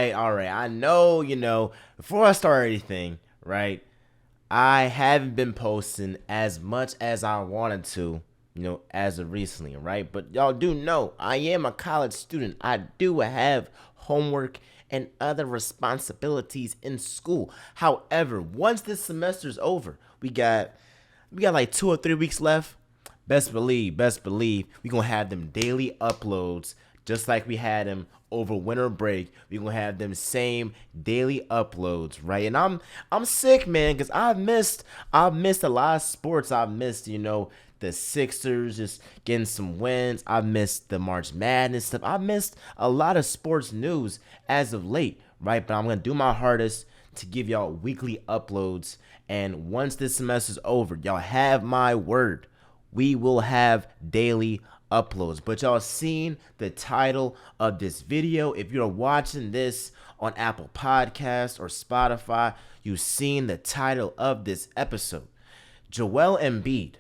right, all right. I know, before I start anything, right, I haven't been posting as much as I wanted to, as of recently, right? But y'all do know I am a college student. I do have homework and other responsibilities in school. However, once this semester's over, we got like 2 or 3 weeks left. Best believe, we gonna have them daily uploads, just like we had them over winter break. We gonna have them same daily uploads, right? And I'm sick, man, because I've missed a lot of sports. I've missed, the Sixers just getting some wins. I've missed the March Madness stuff. I've missed a lot of sports news as of late, right? But I'm gonna do my hardest to give y'all weekly uploads. And once this semester's over, y'all have my word, we will have daily uploads. But y'all seen the title of this video. If you're watching this on Apple Podcasts or Spotify, you've seen the title of this episode. Joel Embiid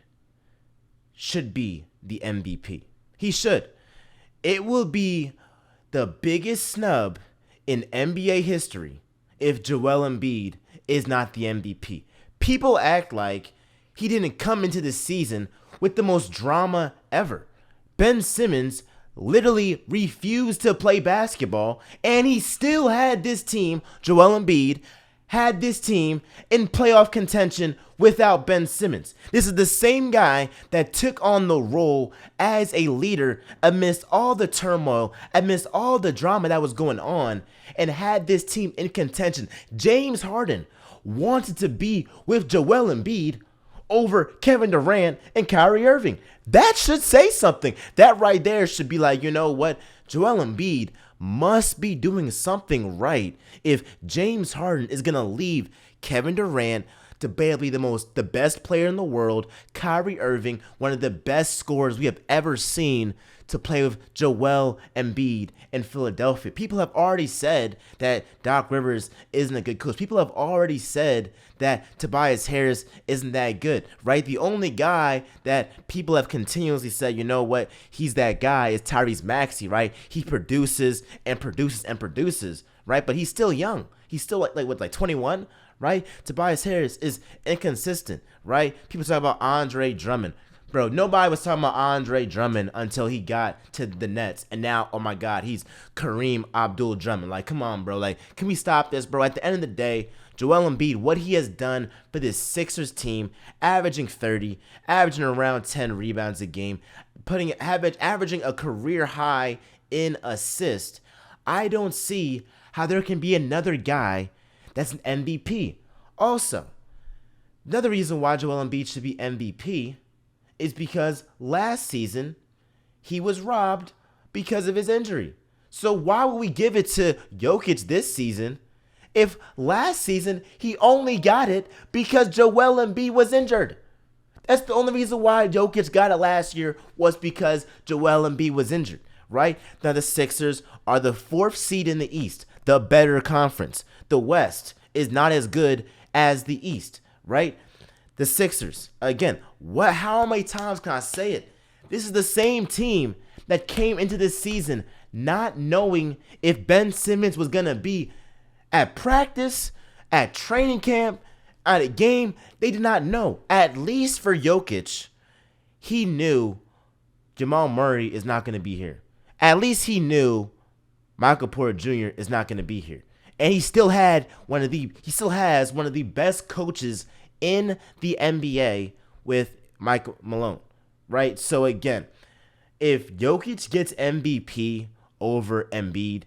should be the MVP. He should. It will be the biggest snub in NBA history if Joel Embiid is not the MVP. People act like he didn't come into this season with the most drama ever. Ben Simmons literally refused to play basketball, and he still had this team, Joel Embiid, had this team in playoff contention without Ben Simmons. This is the same guy that took on the role as a leader amidst all the turmoil, amidst all the drama that was going on, and had this team in contention. James Harden wanted to be with Joel Embiid over Kevin Durant and Kyrie Irving. That should say something. That right there should be like, you know what? Joel Embiid must be doing something right if James Harden is going to leave Kevin Durant to be the best player in the world, Kyrie Irving, one of the best scorers we have ever seen, to play with Joel Embiid in Philadelphia. People have already said that Doc Rivers isn't a good coach. People have already said that Tobias Harris isn't that good, right? The only guy that people have continuously said, you know what, he's that guy is Tyrese Maxey, right? He produces and produces and produces, right? But he's still young. He's still like 21, right? Tobias Harris is inconsistent, right? People talk about Andre Drummond. Bro, nobody was talking about Andre Drummond until he got to the Nets. And now, oh my God, he's Kareem Abdul-Drummond. Like, come on, bro. Like, can we stop this, bro? At the end of the day, Joel Embiid, what he has done for this Sixers team, averaging 30, averaging around 10 rebounds a game, averaging a career high in assists. I don't see how there can be another guy that's an MVP. Also, another reason why Joel Embiid should be MVP is because last season he was robbed because of his injury. So why would we give it to Jokic this season if last season he only got it because Joel Embiid was injured? That's the only reason why Jokic got it last year, was because Joel Embiid was injured, right? Now the Sixers are the 4th seed in the East, the better conference. The West is not as good as the East, right? The Sixers, again, how many times can I say it? This is the same team that came into this season not knowing if Ben Simmons was going to be at practice, at training camp, at a game. They did not know. At least for Jokic, he knew Jamal Murray is not going to be here. At least he knew Michael Porter Jr. is not going to be here. And he still has one of the best coaches in the NBA with Michael Malone, right? So again, if Jokic gets MVP over Embiid,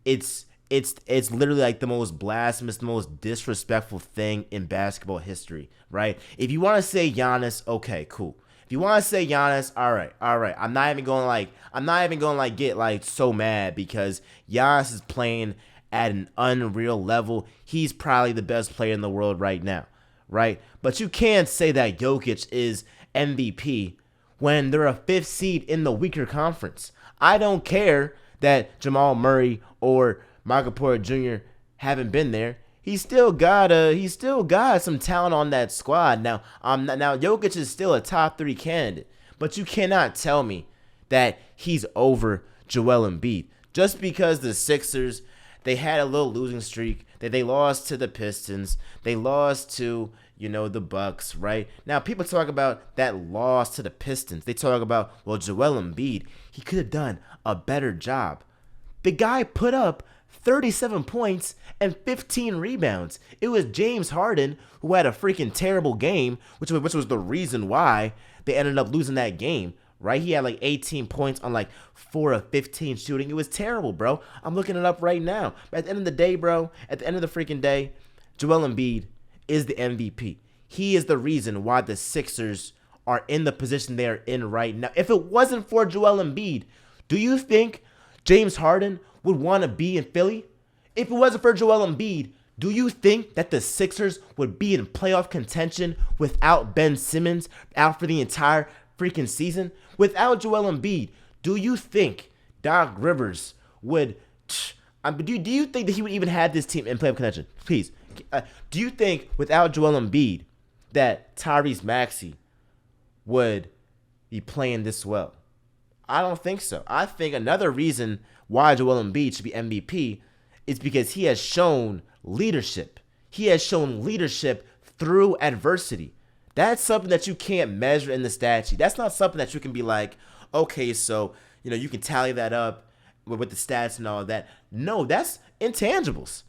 it's literally like the most blasphemous, the most disrespectful thing in basketball history, right? If you want to say Giannis, okay, cool. If you want to say Giannis, all right. I'm not even going to get so mad because Giannis is playing at an unreal level. He's probably the best player in the world right now, right? But you can't say that Jokic is MVP when they're a 5th seed in the weaker conference. I don't care that Jamal Murray or Michael Porter Jr. haven't been there. He's still got some talent on that squad. Now Jokic is still a top 3 candidate, but you cannot tell me that he's over Joel Embiid just because the Sixers they had a little losing streak. They lost to the Pistons. They lost to, the Bucks, right? Now, people talk about that loss to the Pistons. They talk about, well, Joel Embiid, he could have done a better job. The guy put up 37 points and 15 rebounds. It was James Harden who had a freaking terrible game, which was the reason why they ended up losing that game, right? He had like 18 points on like 4 of 15 shooting. It was terrible, bro. I'm looking it up right now. But at the end of the day, bro, at the end of the freaking day, Joel Embiid is the MVP. He is the reason why the Sixers are in the position they are in right now. If it wasn't for Joel Embiid, do you think James Harden would want to be in Philly? If it wasn't for Joel Embiid, do you think that the Sixers would be in playoff contention without Ben Simmons out for the entire freaking season? Without Joel Embiid, do you think Doc Rivers would... do you think that he would even have this team in playoff contention? Please. Do you think without Joel Embiid that Tyrese Maxey would be playing this well? I don't think so. I think another reason why Joel Embiid should be MVP is because he has shown leadership. He has shown leadership through adversity. That's something that you can't measure in the stat sheet. That's not something that you can be like, okay, so, you can tally that up with the stats and all that. No, that's intangibles.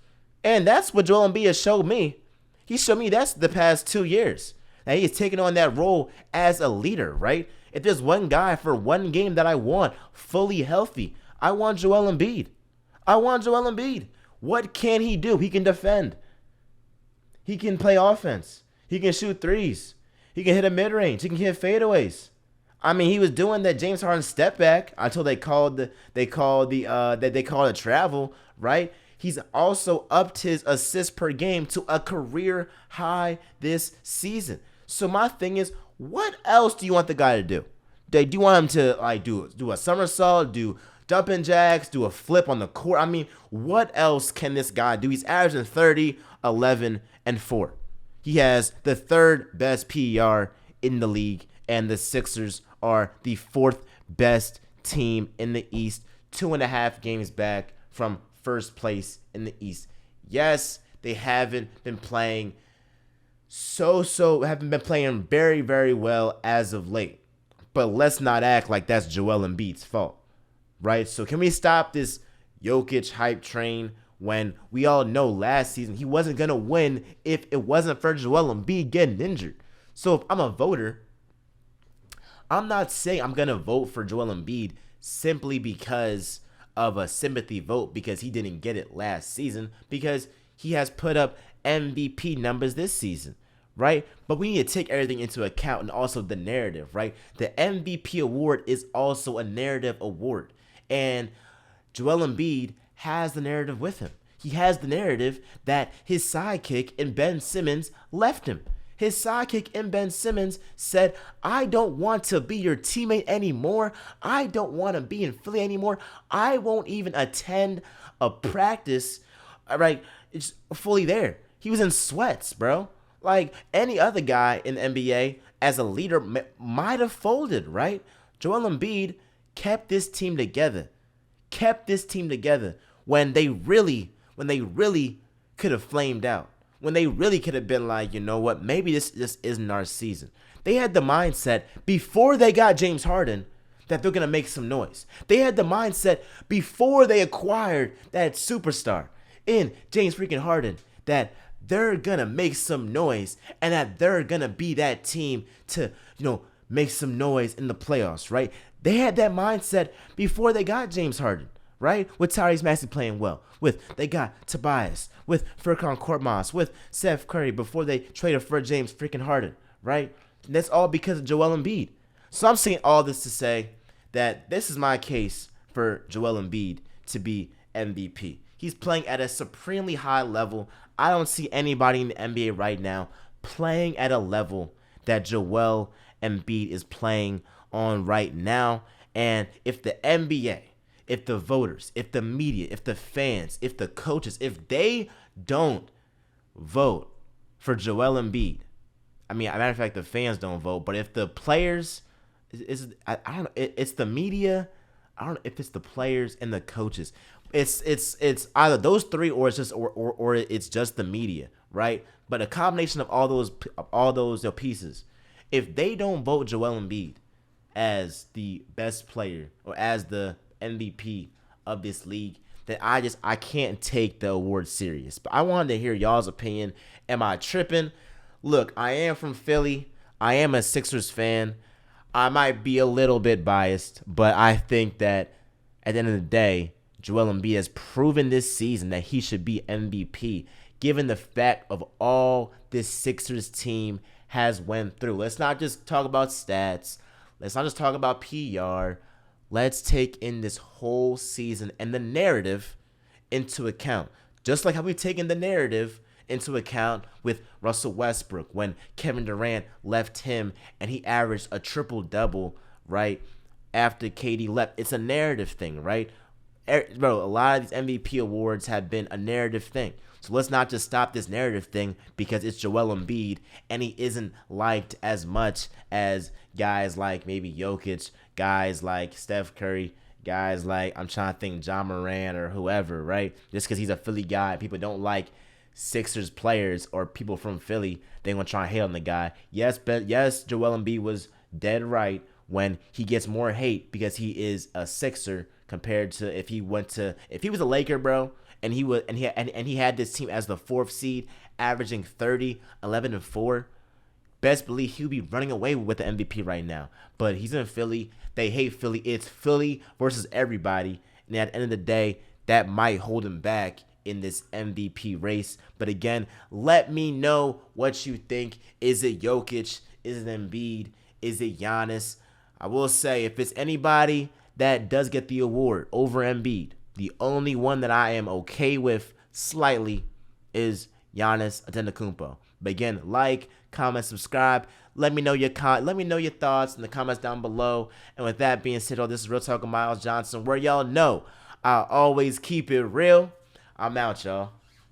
And that's what Joel Embiid has showed me. He showed me that's the past 2 years. Now he is taking on that role as a leader, right? If there's one guy for one game that I want fully healthy, I want Joel Embiid. I want Joel Embiid. What can he do? He can defend. He can play offense. He can shoot threes. He can hit a mid-range. He can hit fadeaways. I mean, he was doing that James Harden step back until they called a travel, right? He's also upped his assists per game to a career high this season. So my thing is, what else do you want the guy to do? Do you want him to like do a somersault, do jumping jacks, do a flip on the court? I mean, what else can this guy do? He's averaging 30, 11, and 4. He has the third best PER in the league, and the Sixers are the fourth best team in the East, 2.5 games back from first place in the East. Yes, they haven't been playing haven't been playing very, very well as of late. But let's not act like that's Joel Embiid's fault, right? So can we stop this Jokic hype train when we all know last season he wasn't going to win if it wasn't for Joel Embiid getting injured? So if I'm a voter, I'm not saying I'm going to vote for Joel Embiid simply because of a sympathy vote because he didn't get it last season, because he has put up MVP numbers this season, right? But we need to take everything into account and also the narrative, right? The MVP award is also a narrative award, and Joel Embiid has the narrative with him. He has the narrative that his sidekick in Ben Simmons left him. His sidekick in Ben Simmons said, I don't want to be your teammate anymore. I don't want to be in Philly anymore. I won't even attend a practice, right? It's fully there. He was in sweats, bro. Like any other guy in the NBA as a leader might have folded, right? Joel Embiid kept this team together. When they really could have flamed out. When they really could have been like, you know what, maybe this isn't our season. They had the mindset before they got James Harden that they're going to make some noise. They had the mindset before they acquired that superstar in James freaking Harden that they're going to make some noise and that they're going to be that team to, make some noise in the playoffs, right? They had that mindset before they got James Harden, right? With Tyrese Maxey playing well. They got Tobias, with Furkan Korkmaz, with Seth Curry before they traded for James freaking Harden, right? And that's all because of Joel Embiid. So I'm saying all this to say that this is my case for Joel Embiid to be MVP. He's playing at a supremely high level. I don't see anybody in the NBA right now playing at a level that Joel Embiid is playing on right now. And if the NBA, if the voters, if the media, if the fans, if the coaches, if they don't vote for Joel Embiid, I mean, as a matter of fact, the fans don't vote, but if the players, I don't know, it's the media, I don't know if it's the players and the coaches, It's either those three, or it's just or it's just the media, right? But a combination of all those pieces. If they don't vote Joel Embiid as the best player or as the MVP of this league, then I can't take the award serious. But I wanted to hear y'all's opinion. Am I tripping? Look, I am from Philly. I am a Sixers fan. I might be a little bit biased, but I think that at the end of the day, Joel Embiid has proven this season that he should be MVP, given the fact of all this Sixers team has went through. Let's not just talk about stats. Let's not just talk about PR. Let's take in this whole season and the narrative into account. Just like how we've taken the narrative into account with Russell Westbrook when Kevin Durant left him and he averaged a triple-double, right, after KD left. It's a narrative thing, right? Bro, a lot of these MVP awards have been a narrative thing. So let's not just stop this narrative thing because it's Joel Embiid and he isn't liked as much as guys like maybe Jokic, guys like Steph Curry, guys like, I'm trying to think, John Moran or whoever, right? Just because he's a Philly guy, people don't like Sixers players or people from Philly, they gonna try and hate on the guy. Yes, but yes, Joel Embiid was dead right when he gets more hate because he is a Sixer compared to if he was a Laker, bro, and he had this team as the 4th seed, averaging 30, 11 and 4. Best believe he'll be running away with the MVP right now. But he's in Philly. They hate Philly. It's Philly versus everybody. And at the end of the day, that might hold him back in this MVP race. But again, let me know what you think. Is it Jokic? Is it Embiid? Is it Giannis? I will say, if it's anybody that does get the award over Embiid, the only one that I am okay with slightly is Giannis Antetokounmpo. But again, like, comment, subscribe. Let me know your thoughts in the comments down below. And with that being said, this is Real Talk with Miles Johnson, where y'all know I always keep it real. I'm out, y'all.